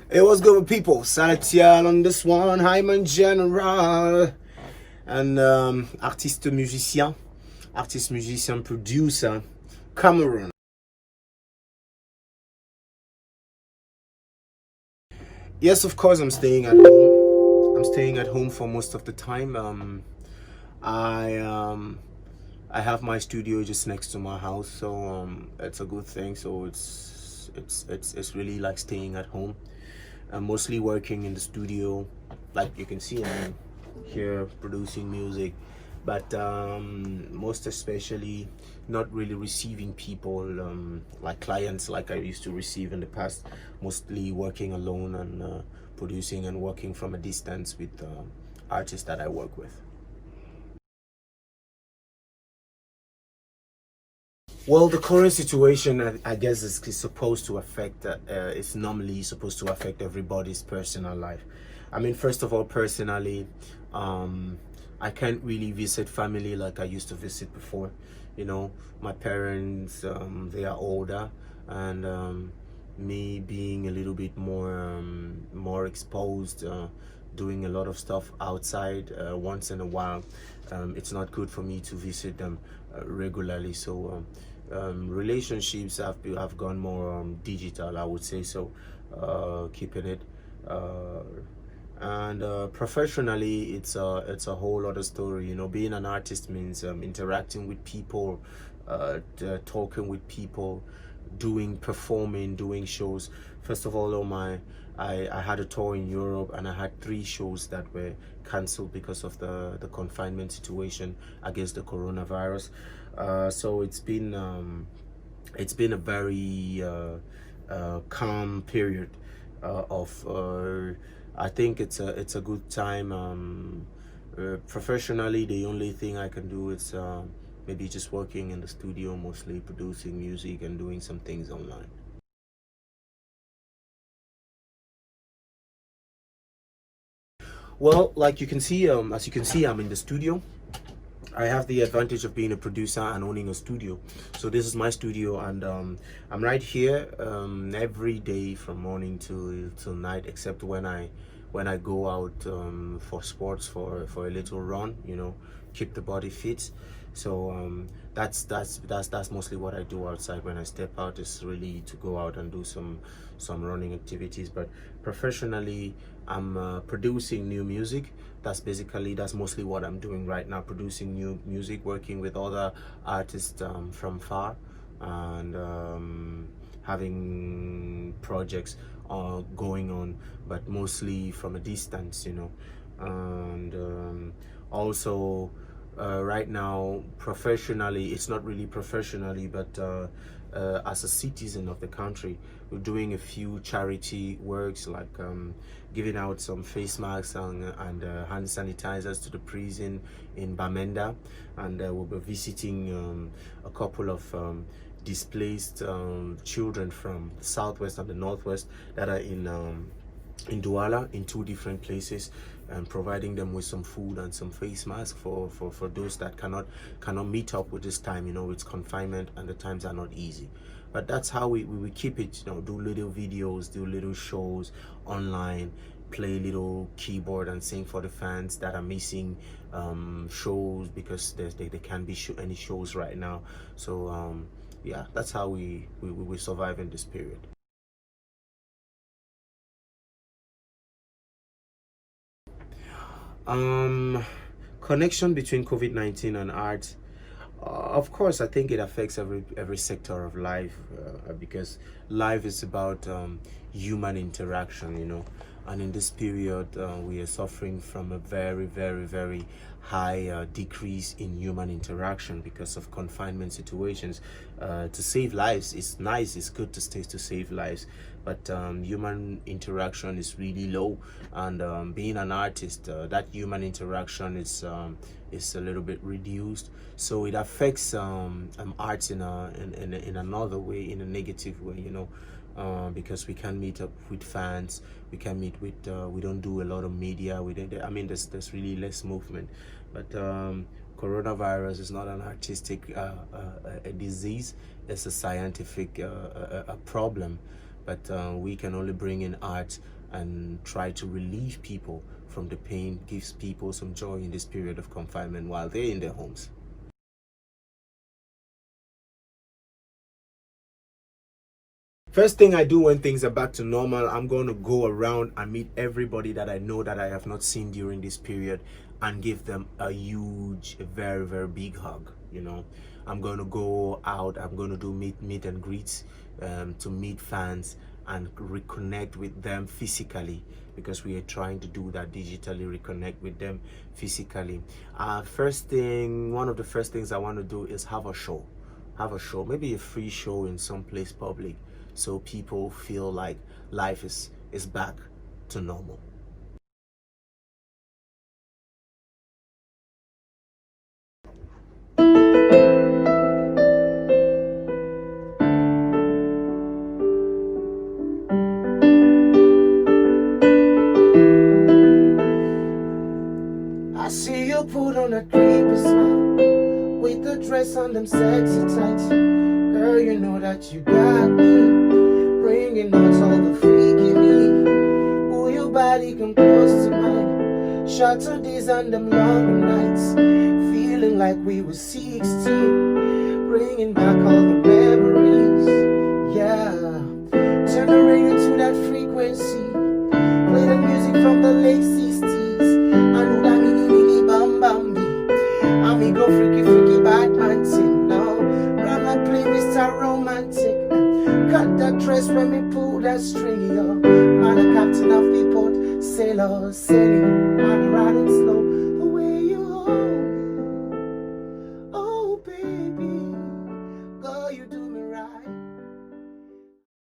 It was good with people. Salatiel on this one, Hyman General. And artiste musicien, artiste musician producer, Cameroon. Yes, of course, I'm staying at home. I'm staying at home for most of the time. I have my studio just next to my house, so it's a good thing. So it's really like staying at home. I'm mostly working in the studio, like you can see I'm here producing music, but most especially not really receiving people like clients like I used to receive in the past. Mostly working alone and producing and working from a distance with artists that I work with. Well, the current situation, I guess, is supposed to affect, it's normally supposed to affect everybody's personal life. I mean, first of all, personally, I can't really visit family like I used to visit before. You know, my parents, they are older, and me being a little bit more exposed, doing a lot of stuff outside once in a while, it's not good for me to visit them regularly. So relationships have gone more digital, I would say. So keeping it and professionally, it's a whole other story. You know, being an artist means interacting with people, talking with people, performing, doing shows. First of all, I had a tour in Europe, and I had 3 shows that were cancelled because of the confinement situation against the coronavirus. So it's been a very calm period of I think it's a good time. Professionally, the only thing I can do is maybe just working in the studio, mostly producing music and doing some things online. Well, like you can see, as you can see, I'm in the studio. I have the advantage of being a producer and owning a studio. So this is my studio, and I'm right here every day from morning till night, except when I go out for sports, for a little run, you know, keep the body fit. So that's mostly what I do outside. When I step out, is really to go out and do some running activities. But professionally, I'm producing new music. That's mostly what I'm doing right now, producing new music, working with other artists from far, and having projects going on, but mostly from a distance, you know. And also right now, professionally, it's not really professionally, but as a citizen of the country, we're doing a few charity works, like giving out some face masks and hand sanitizers to the prison in Bamenda, and we'll be visiting a couple of displaced children from the southwest and the northwest that are in Douala, in 2 different places, and providing them with some food and some face masks for those that cannot meet up with this time. You know, it's confinement and the times are not easy. But that's how we keep it, you know, do little videos, do little shows online, play little keyboard and sing for the fans that are missing shows because they can't be any shows right now. So yeah, that's how we survive in this period. Um, Connection between COVID-19 and art. Of course, I think it affects every sector of life, because life is about human interaction, you know. And in this period, we are suffering from a very high decrease in human interaction because of confinement situations. To save lives, it's nice, it's good to stay to save lives, but human interaction is really low. And being an artist, that human interaction is a little bit reduced, so it affects art in another way, in a negative way, you know. Because we can meet up with fans, we can meet with we don't do a lot of media, I mean, there's really less movement. But coronavirus is not an artistic a disease, it's a scientific a problem. But we can only bring in art and try to relieve people from the pain, gives people some joy in this period of confinement while they're in their homes. First thing I do when things are back to normal, I'm going to go around and meet everybody that I know that I have not seen during this period and give them a huge, very, very big hug. You know, I'm going to go out, I'm going to do meet and greets to meet fans and reconnect with them physically, because we are trying to do that digitally, reconnect with them physically. One of the first things I want to do is have a show, maybe a free show in some place public, so people feel like life is back to normal. I see you put on a creepy smile with the dress on them sexy tights. Girl, you know that you got me, bringing out all the freaky me. Ooh, your body come close to mine. Shots of these on them long nights, feeling like we were 16, bringing back all the memories. Yeah, turn the radio to that frequency, play the music from the late 60s. I know that mini bam bam bee. I me go freaky bad man thing now. Grandma play Mr. Romantic. Cut that dress when me pull that string, yo. Man, the captain of the port, sailor sailing on the riding.